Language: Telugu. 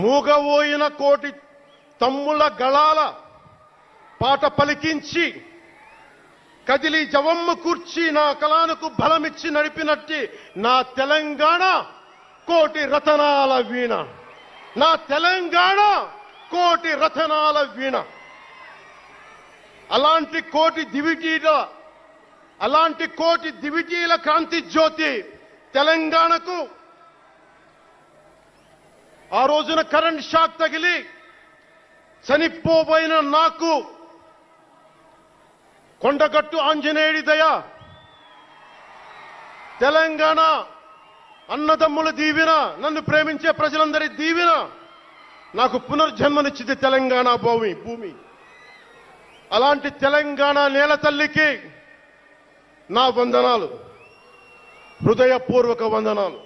మూగవోయిన కోటి తమ్ముల గళాల పాట పలికించి కదిలి జవమ్మ కూర్చి నా కళానికి బలమిచ్చి నడిపినట్టి నా తెలంగాణ కోటి రతనాల వీణ. నా తెలంగాణ కోటి రతనాల వీణ. అలాంటి కోటి దివిటీల క్రాంతి జ్యోతి తెలంగాణకు ఆ రోజున కరెంట్ షాక్ తగిలి చనిపోబోయిన నాకు కొండగట్టు ఆంజనేయుడి దయ, తెలంగాణ అన్నదమ్ముల దీవెన, నన్ను ప్రేమించే ప్రజలందరి దీవెన నాకు పునర్జన్మనిచ్చింది తెలంగాణ భూమి. అలాంటి తెలంగాణ నేల తల్లికి నా వందనాలు, హృదయపూర్వక వందనాలు.